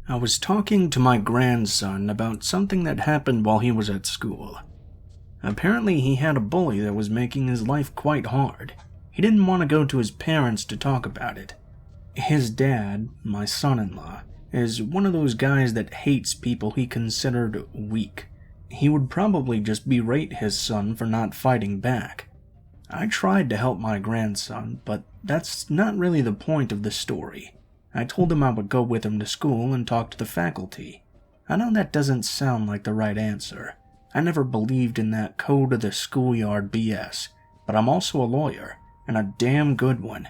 I was talking to my grandson about something that happened while he was at school. Apparently he had a bully that was making his life quite hard. He didn't want to go to his parents to talk about it. His dad, my son-in-law, is one of those guys that hates people he considered weak. He would probably just berate his son for not fighting back. I tried to help my grandson, but that's not really the point of the story. I told him I would go with him to school and talk to the faculty. I know that doesn't sound like the right answer. I never believed in that code of the schoolyard BS, but I'm also a lawyer, and a damn good one.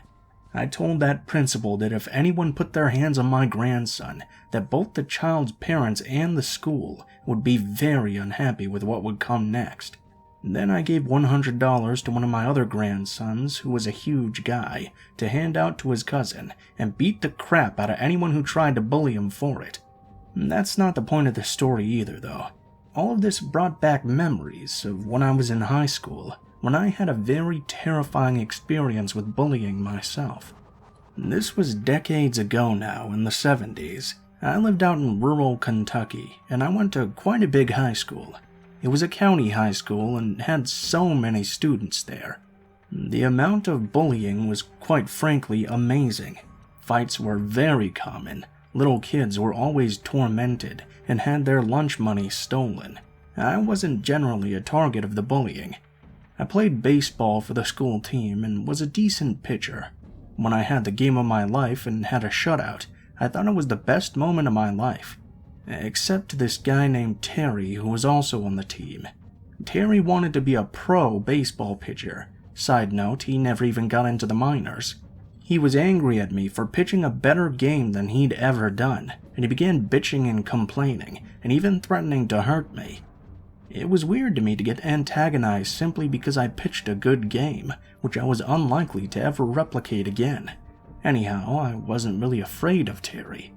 I told that principal that if anyone put their hands on my grandson, that both the child's parents and the school would be very unhappy with what would come next. Then I gave $100 to one of my other grandsons, who was a huge guy, to hand out to his cousin and beat the crap out of anyone who tried to bully him for it. That's not the point of the story either, though. All of this brought back memories of when I was in high school, when I had a very terrifying experience with bullying myself. This was decades ago now, in the 70s. I lived out in rural Kentucky, and I went to quite a big high school. It was a county high school and had so many students there. The amount of bullying was quite frankly amazing. Fights were very common. Little kids were always tormented and had their lunch money stolen. I wasn't generally a target of the bullying. I played baseball for the school team and was a decent pitcher. When I had the game of my life and had a shutout, I thought it was the best moment of my life. Except this guy named Terry, who was also on the team. Terry wanted to be a pro baseball pitcher. Side note, he never even got into the minors. He was angry at me for pitching a better game than he'd ever done, and he began bitching and complaining, and even threatening to hurt me. It was weird to me to get antagonized simply because I pitched a good game, which I was unlikely to ever replicate again. Anyhow, I wasn't really afraid of Terry.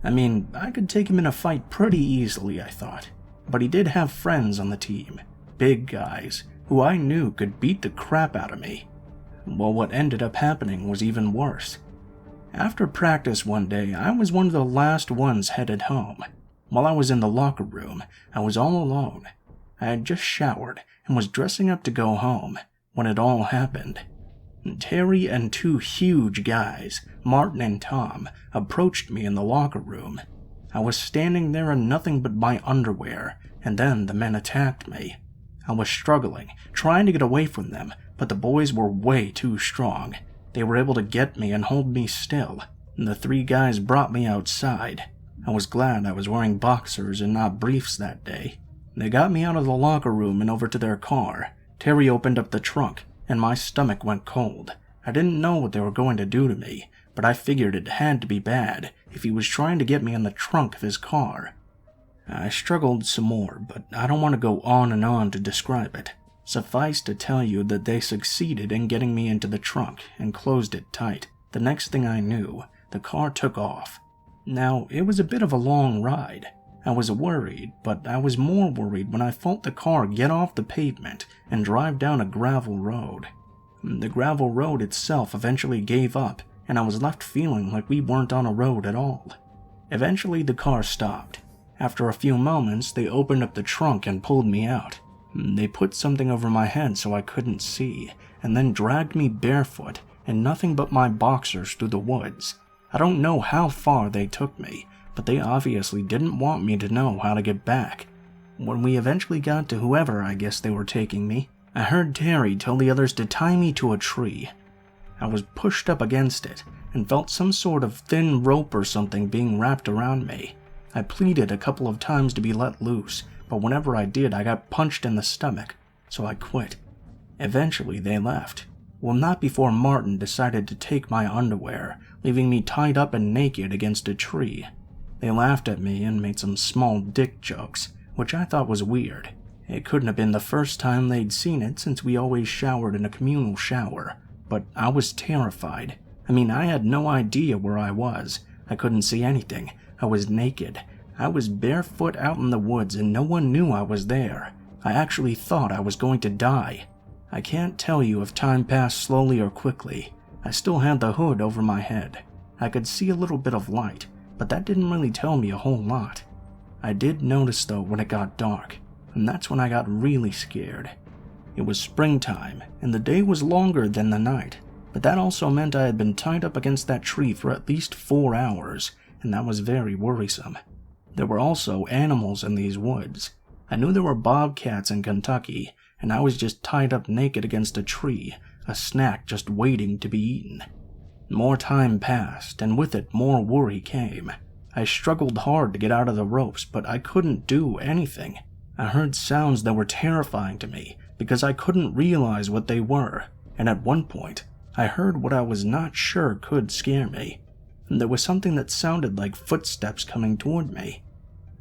I mean, I could take him in a fight pretty easily, I thought, but he did have friends on the team, big guys, who I knew could beat the crap out of me. Well, what ended up happening was even worse. After practice one day, I was one of the last ones headed home. While I was in the locker room, I was all alone. I had just showered and was dressing up to go home when it all happened. Terry and two huge guys, Martin and Tom, approached me in the locker room. I was standing there in nothing but my underwear, and then the men attacked me. I was struggling, trying to get away from them, but the boys were way too strong. They were able to get me and hold me still. The three guys brought me outside. I was glad I was wearing boxers and not briefs that day. They got me out of the locker room and over to their car. Terry opened up the trunk, and my stomach went cold. I didn't know what they were going to do to me, but I figured it had to be bad if he was trying to get me in the trunk of his car. I struggled some more, but I don't want to go on and on to describe it. Suffice to tell you that they succeeded in getting me into the trunk and closed it tight. The next thing I knew, the car took off. Now, it was a bit of a long ride. I was worried, but I was more worried when I felt the car get off the pavement and drive down a gravel road. The gravel road itself eventually gave up, and I was left feeling like we weren't on a road at all. Eventually, the car stopped. After a few moments, they opened up the trunk and pulled me out. They put something over my head so I couldn't see, and then dragged me barefoot in nothing but my boxers through the woods. I don't know how far they took me, but they obviously didn't want me to know how to get back. When we eventually got to whoever I guess they were taking me, I heard Terry tell the others to tie me to a tree. I was pushed up against it and felt some sort of thin rope or something being wrapped around me. I pleaded a couple of times to be let loose, but whenever I did, I got punched in the stomach, so I quit. Eventually, they left. Well, not before Martin decided to take my underwear, leaving me tied up and naked against a tree. They laughed at me and made some small dick jokes, which I thought was weird. It couldn't have been the first time they'd seen it since we always showered in a communal shower, but I was terrified. I mean, I had no idea where I was. I couldn't see anything. I was naked. I was barefoot out in the woods and no one knew I was there. I actually thought I was going to die. I can't tell you if time passed slowly or quickly. I still had the hood over my head. I could see a little bit of light, but that didn't really tell me a whole lot. I did notice though when it got dark, and that's when I got really scared. It was springtime, and the day was longer than the night, but that also meant I had been tied up against that tree for at least 4 hours, and that was very worrisome. There were also animals in these woods. I knew there were bobcats in Kentucky, and I was just tied up naked against a tree, a snack just waiting to be eaten. More time passed, and with it more worry came. I struggled hard to get out of the ropes, but I couldn't do anything. I heard sounds that were terrifying to me because I couldn't realize what they were, and at one point, I heard what I was not sure could scare me. There was something that sounded like footsteps coming toward me.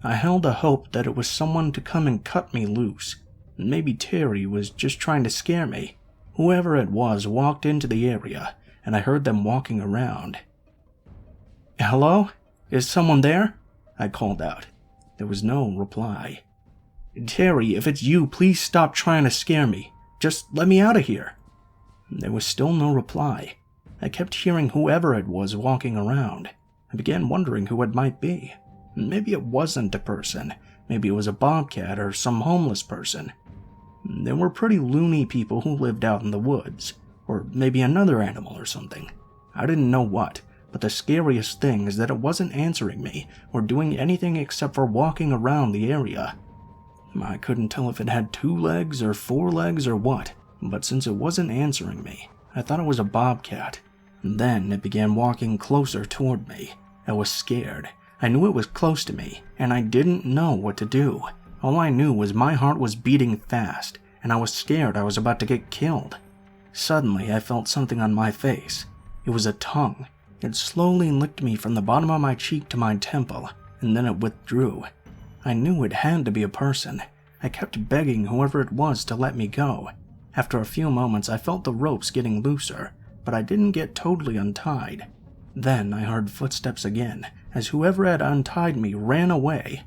I held a hope that it was someone to come and cut me loose. Maybe Terry was just trying to scare me. Whoever it was walked into the area, and I heard them walking around. "Hello? Is someone there?" I called out. There was no reply. "Terry, if it's you, please stop trying to scare me. Just let me out of here." There was still no reply. I kept hearing whoever it was walking around. I began wondering who it might be. Maybe it wasn't a person. Maybe it was a bobcat or some homeless person. There were pretty loony people who lived out in the woods, or maybe another animal or something. I didn't know what, but the scariest thing is that it wasn't answering me or doing anything except for walking around the area. I couldn't tell if it had 2 legs or 4 legs or what, but since it wasn't answering me, I thought it was a bobcat. Then it began walking closer toward me. I was scared. I knew it was close to me, and I didn't know what to do. All I knew was my heart was beating fast, and I was scared I was about to get killed. Suddenly, I felt something on my face. It was a tongue. It slowly licked me from the bottom of my cheek to my temple, and then it withdrew. I knew it had to be a person. I kept begging whoever it was to let me go. After a few moments, I felt the ropes getting looser, but I didn't get totally untied. Then I heard footsteps again, as whoever had untied me ran away.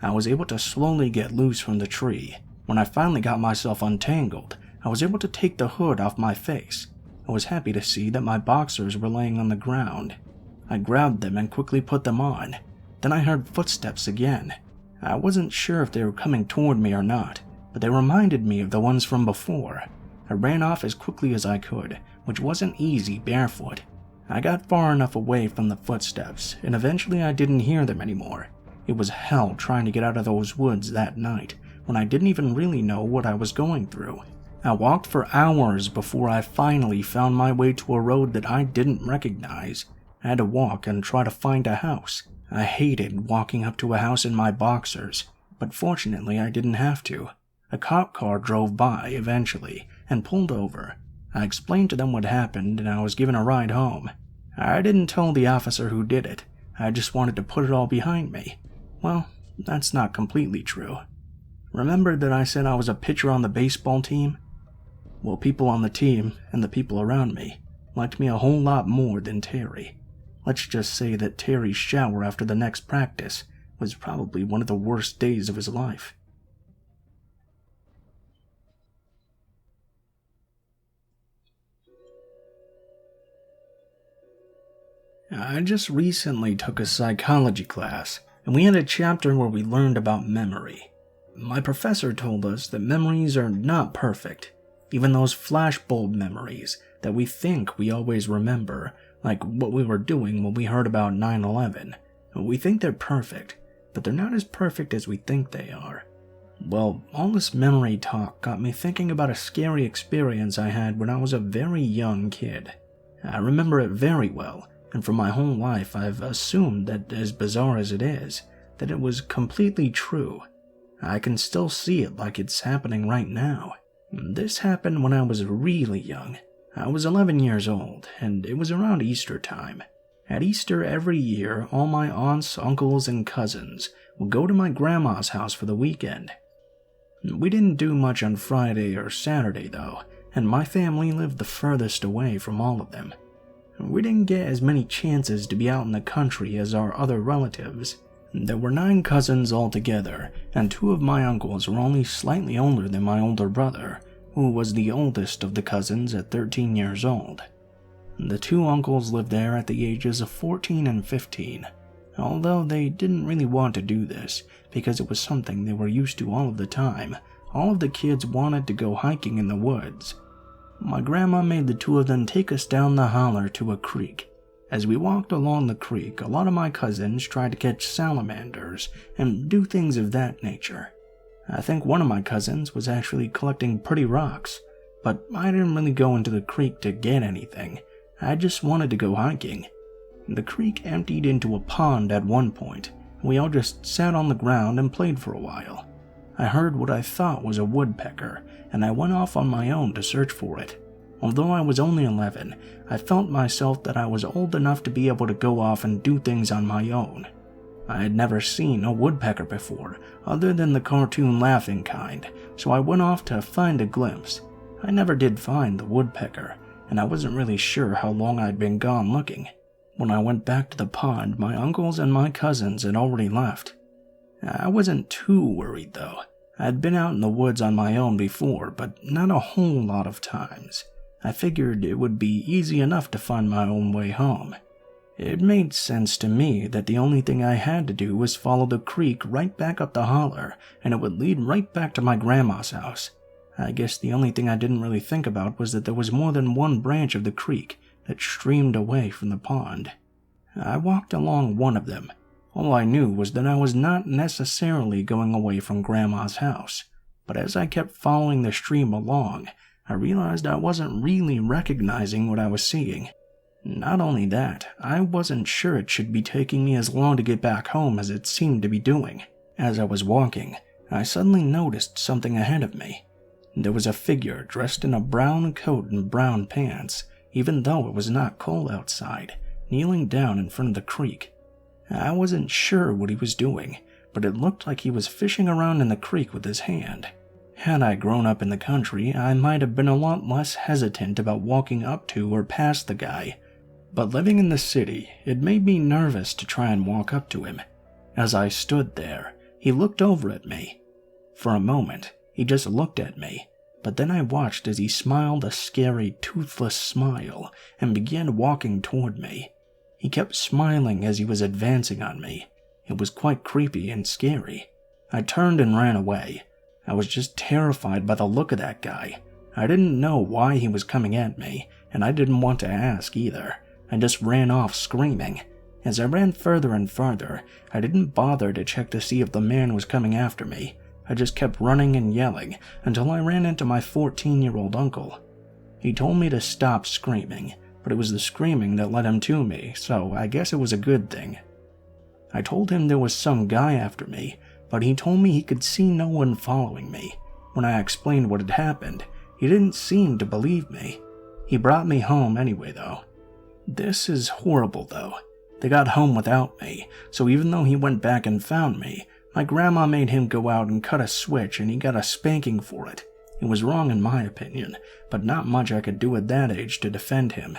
I was able to slowly get loose from the tree. When I finally got myself untangled, I was able to take the hood off my face. I was happy to see that my boxers were laying on the ground. I grabbed them and quickly put them on. Then I heard footsteps again. I wasn't sure if they were coming toward me or not, but they reminded me of the ones from before. I ran off as quickly as I could, which wasn't easy barefoot. I got far enough away from the footsteps, and eventually I didn't hear them anymore. It was hell trying to get out of those woods that night, when I didn't even really know what I was going through. I walked for hours before I finally found my way to a road that I didn't recognize. I had to walk and try to find a house. I hated walking up to a house in my boxers, but fortunately I didn't have to. A cop car drove by eventually and pulled over. I explained to them what happened and I was given a ride home. I didn't tell the officer who did it. I just wanted to put it all behind me. Well, that's not completely true. Remember that I said I was a pitcher on the baseball team? Well, people on the team and the people around me liked me a whole lot more than Terry. Let's just say that Terry's shower after the next practice was probably one of the worst days of his life. I just recently took a psychology class, and we had a chapter where we learned about memory. My professor told us that memories are not perfect. Even those flashbulb memories that we think we always remember, like what we were doing when we heard about 9/11. We think they're perfect, but they're not as perfect as we think they are. Well, all this memory talk got me thinking about a scary experience I had when I was a very young kid. I remember it very well, and for my whole life I've assumed that, as bizarre as it is, that it was completely true. I can still see it like it's happening right now. This happened when I was really young. I was 11 years old, and it was around Easter time. At Easter every year, all my aunts, uncles, and cousins would go to my grandma's house for the weekend. We didn't do much on Friday or Saturday, though, and my family lived the furthest away from all of them. We didn't get as many chances to be out in the country as our other relatives. There were 9 cousins altogether, and 2 of my uncles were only slightly older than my older brother, who was the oldest of the cousins at 13 years old. The 2 uncles lived there at the ages of 14 and 15. although they didn't really want to do this because it was something they were used to all of the time. All of the kids wanted to go hiking in the woods. My grandma made the two of them take us down the holler to a creek. As we walked along the creek, a lot of my cousins tried to catch salamanders and do things of that nature. I think one of my cousins was actually collecting pretty rocks, but I didn't really go into the creek to get anything. I just wanted to go hiking. The creek emptied into a pond at one point. We all just sat on the ground and played for a while. I heard what I thought was a woodpecker, and I went off on my own to search for it. Although I was only 11, I felt myself that I was old enough to be able to go off and do things on my own. I had never seen a woodpecker before, other than the cartoon laughing kind, so I went off to find a glimpse. I never did find the woodpecker, and I wasn't really sure how long I'd been gone looking. When I went back to the pond, my uncles and my cousins had already left. I wasn't too worried though. I'd been out in the woods on my own before, but not a whole lot of times. I figured it would be easy enough to find my own way home. It made sense to me that the only thing I had to do was follow the creek right back up the holler, and it would lead right back to my grandma's house. I guess the only thing I didn't really think about was that there was more than one branch of the creek that streamed away from the pond. I walked along one of them. All I knew was that I was not necessarily going away from Grandma's house, but as I kept following the stream along, I realized I wasn't really recognizing what I was seeing. Not only that, I wasn't sure it should be taking me as long to get back home as it seemed to be doing. As I was walking, I suddenly noticed something ahead of me. There was a figure dressed in a brown coat and brown pants, even though it was not cold outside, kneeling down in front of the creek. I wasn't sure what he was doing, but it looked like he was fishing around in the creek with his hand. Had I grown up in the country, I might have been a lot less hesitant about walking up to or past the guy, but living in the city, it made me nervous to try and walk up to him. As I stood there, he looked over at me. For a moment, he just looked at me, but then I watched as he smiled a scary, toothless smile and began walking toward me. He kept smiling as he was advancing on me. It was quite creepy and scary. I turned and ran away. I was just terrified by the look of that guy. I didn't know why he was coming at me, and I didn't want to ask either. I just ran off screaming. As I ran further and further, I didn't bother to check to see if the man was coming after me. I just kept running and yelling until I ran into my 14-year-old uncle. He told me to stop screaming, but it was the screaming that led him to me, so I guess it was a good thing. I told him there was some guy after me, but he told me he could see no one following me. When I explained what had happened, he didn't seem to believe me. He brought me home anyway, though. This is horrible, though. They got home without me, so even though he went back and found me, my grandma made him go out and cut a switch and he got a spanking for it. It was wrong in my opinion, but not much I could do at that age to defend him.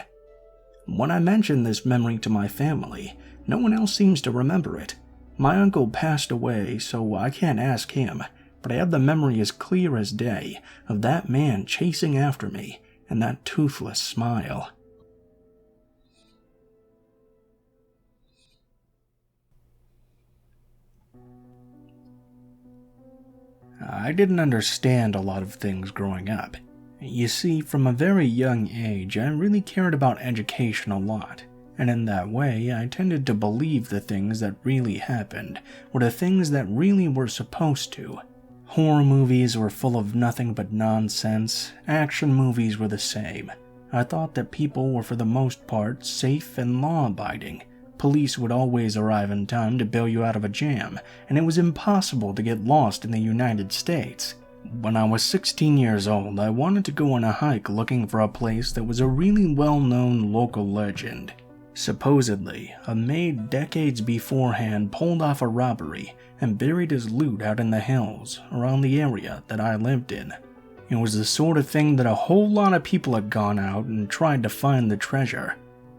When I mentioned this memory to my family, no one else seems to remember it. My uncle passed away, so I can't ask him, but I have the memory as clear as day of that man chasing after me and that toothless smile. I didn't understand a lot of things growing up. You see, from a very young age, I really cared about education a lot, and in that way, I tended to believe the things that really happened were the things that really were supposed to. Horror movies were full of nothing but nonsense. Action movies were the same. I thought that people were for the most part safe and law-abiding. Police would always arrive in time to bail you out of a jam, and it was impossible to get lost in the United States. When I was 16 years old, I wanted to go on a hike looking for a place that was a really well-known local legend. Supposedly, a maid decades beforehand pulled off a robbery and buried his loot out in the hills around the area that I lived in. It was the sort of thing that a whole lot of people had gone out and tried to find the treasure.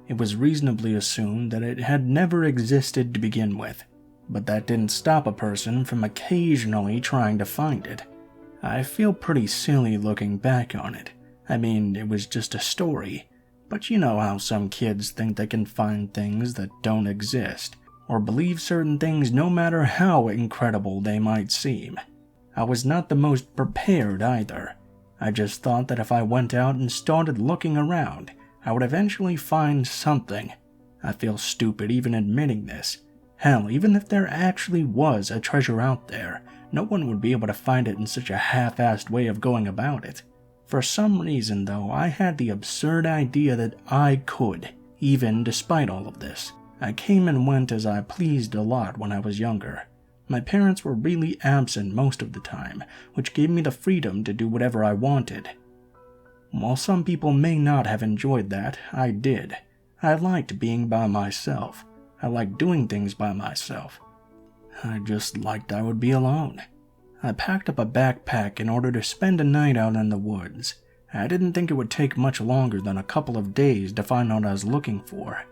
It was reasonably assumed that it had never existed to begin with, but that didn't stop a person from occasionally trying to find it. I feel pretty silly looking back on it. I mean, it was just a story, but you know how some kids think they can find things that don't exist, or believe certain things no matter how incredible they might seem. I was not the most prepared either. I just thought that if I went out and started looking around, I would eventually find something. I feel stupid even admitting this. Hell, even if there actually was a treasure out there, no one would be able to find it in such a half-assed way of going about it. For some reason, though, I had the absurd idea that I could, even despite all of this. I came and went as I pleased a lot when I was younger. My parents were really absent most of the time, which gave me the freedom to do whatever I wanted. While some people may not have enjoyed that, I did. I liked being by myself. I liked doing things by myself. I just liked I would be alone. I packed up a backpack in order to spend a night out in the woods. I didn't think it would take much longer than a couple of days to find what I was looking for.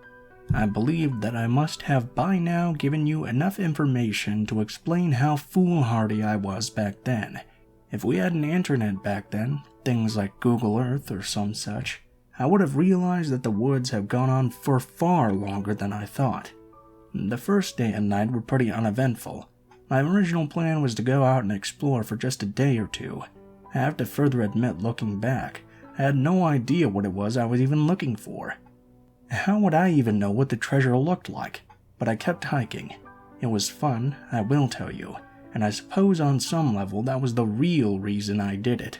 I believed that I must have by now given you enough information to explain how foolhardy I was back then. If we had an internet back then, things like Google Earth or some such, I would have realized that the woods have gone on for far longer than I thought. The first day and night were pretty uneventful. My original plan was to go out and explore for just a day or two. I have to further admit, looking back, I had no idea what it was I was even looking for. How would I even know what the treasure looked like? But I kept hiking. It was fun, I will tell you, and I suppose on some level that was the real reason I did it.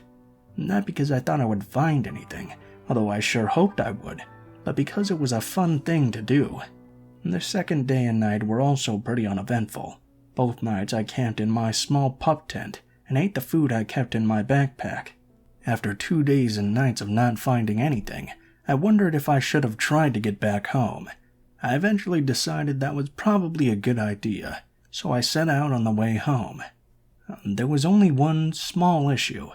Not because I thought I would find anything, although I sure hoped I would, but because it was a fun thing to do. The second day and night were also pretty uneventful. Both nights I camped in my small pup tent and ate the food I kept in my backpack. After 2 days and nights of not finding anything, I wondered if I should have tried to get back home. I eventually decided that was probably a good idea, so I set out on the way home. There was only one small issue.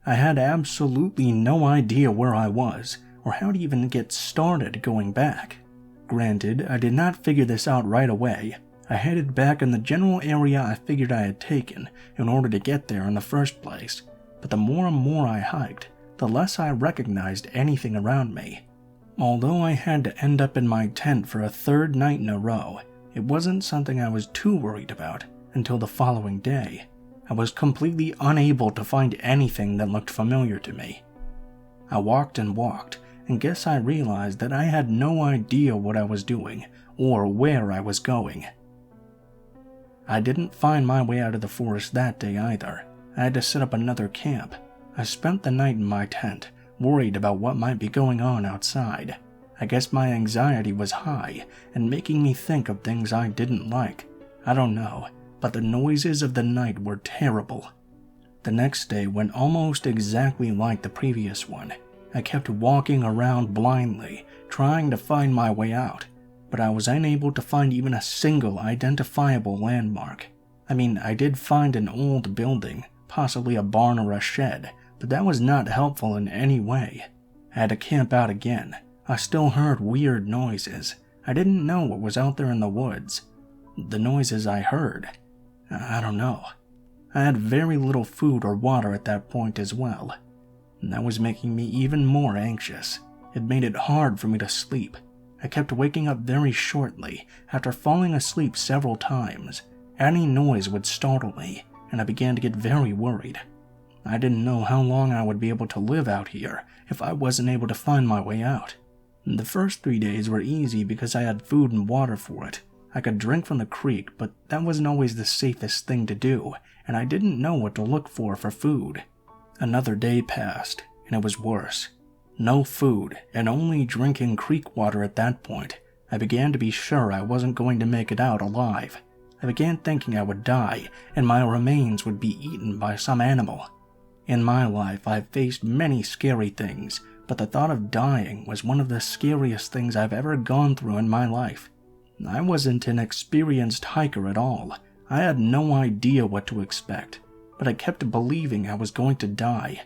I had absolutely no idea where I was, or how to even get started going back. Granted, I did not figure this out right away. I headed back in the general area I figured I had taken in order to get there in the first place, but the more and more I hiked, the less I recognized anything around me. Although I had to end up in my tent for a third night in a row, it wasn't something I was too worried about until the following day. I was completely unable to find anything that looked familiar to me. I walked and walked, and guess I realized that I had no idea what I was doing or where I was going. I didn't find my way out of the forest that day either. I had to set up another camp. I spent the night in my tent, worried about what might be going on outside. I guess my anxiety was high and making me think of things I didn't like. I don't know, but the noises of the night were terrible. The next day went almost exactly like the previous one. I kept walking around blindly, trying to find my way out, but I was unable to find even a single identifiable landmark. I mean, I did find an old building, possibly a barn or a shed, but that was not helpful in any way. I had to camp out again. I still heard weird noises. I didn't know what was out there in the woods. The noises I heard, I don't know. I had very little food or water at that point as well. That was making me even more anxious. It made it hard for me to sleep. I kept waking up very shortly after falling asleep several times. Any noise would startle me, and I began to get very worried. I didn't know how long I would be able to live out here if I wasn't able to find my way out. The first 3 days were easy because I had food and water for it. I could drink from the creek, but that wasn't always the safest thing to do, and I didn't know what to look for food. Another day passed, and it was worse. No food, and only drinking creek water at that point. I began to be sure I wasn't going to make it out alive. I began thinking I would die, and my remains would be eaten by some animal. In my life, I've faced many scary things, but the thought of dying was one of the scariest things I've ever gone through in my life. I wasn't an experienced hiker at all. I had no idea what to expect, but I kept believing I was going to die.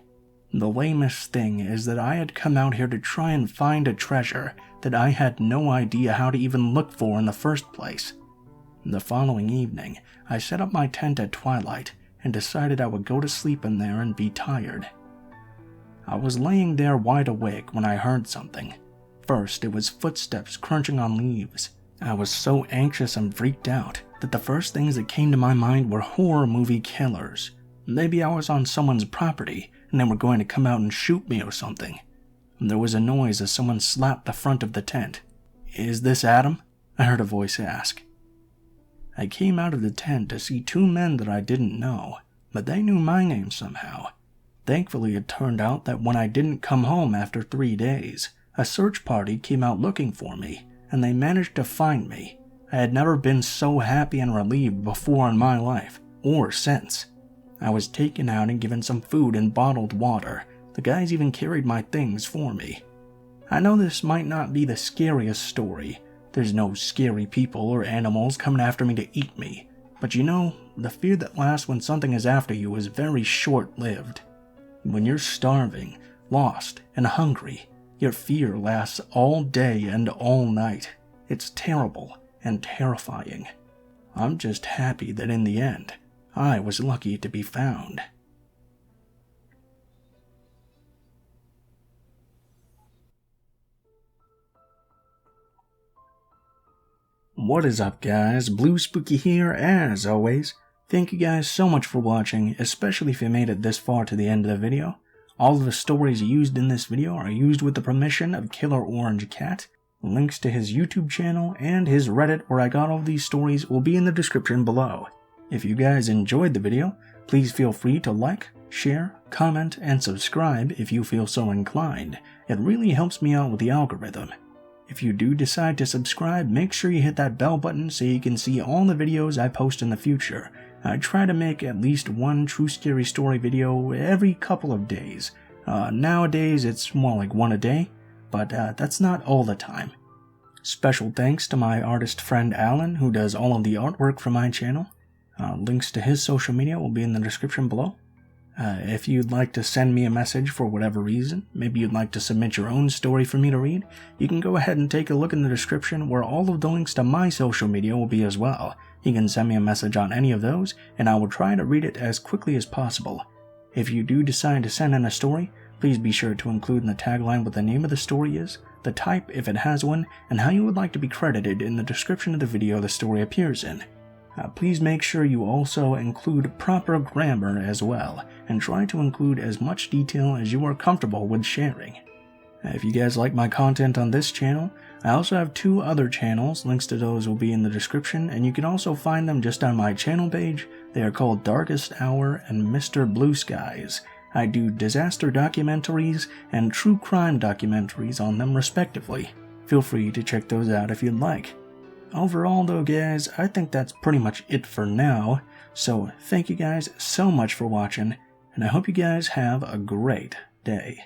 The lamest thing is that I had come out here to try and find a treasure that I had no idea how to even look for in the first place. The following evening, I set up my tent at twilight and decided I would go to sleep in there and be tired. I was laying there wide awake when I heard something. First, it was footsteps crunching on leaves. I was so anxious and freaked out that the first things that came to my mind were horror movie killers. Maybe I was on someone's property and they were going to come out and shoot me or something. There was a noise as someone slapped the front of the tent. "Is this Adam?" I heard a voice ask. I came out of the tent to see two men that I didn't know, but they knew my name somehow. Thankfully, it turned out that when I didn't come home after 3 days, a search party came out looking for me, and they managed to find me. I had never been so happy and relieved before in my life, or since. I was taken out and given some food and bottled water. The guys even carried my things for me. I know this might not be the scariest story. There's no scary people or animals coming after me to eat me. But you know, the fear that lasts when something is after you is very short-lived. When you're starving, lost, and hungry, your fear lasts all day and all night. It's terrible and terrifying. I'm just happy that in the end, I was lucky to be found. What is up, guys? Blue Spooky here, as always. Thank you guys so much for watching, especially if you made it this far to the end of the video. All of the stories used in this video are used with the permission of Killer Orange Cat. Links to his YouTube channel and his Reddit where I got all these stories will be in the description below. If you guys enjoyed the video, please feel free to like, share, comment, and subscribe if you feel so inclined. It really helps me out with the algorithm. If you do decide to subscribe, make sure you hit that bell button so you can see all the videos I post in the future. I try to make at least one true scary story video every couple of days. Nowadays it's more like one a day, but that's not all the time. Special thanks to my artist friend Alan, who does all of the artwork for my channel. Links to his social media will be in the description below. If you'd like to send me a message for whatever reason, maybe you'd like to submit your own story for me to read, you can go ahead and take a look in the description where all of the links to my social media will be as well. You can send me a message on any of those, and I will try to read it as quickly as possible. If you do decide to send in a story, please be sure to include in the tagline what the name of the story is, the type if it has one, and how you would like to be credited in the description of the video the story appears in. Please make sure you also include proper grammar as well, and try to include as much detail as you are comfortable with sharing. If you guys like my content on this channel, I also have 2 other channels. Links to those will be in the description, and you can also find them just on my channel page. They are called Darkest Hour and Mr. Blue Skies. I do disaster documentaries and true crime documentaries on them respectively. Feel free to check those out if you'd like. Overall though, guys, I think that's pretty much it for now. So thank you guys so much for watching, and I hope you guys have a great day.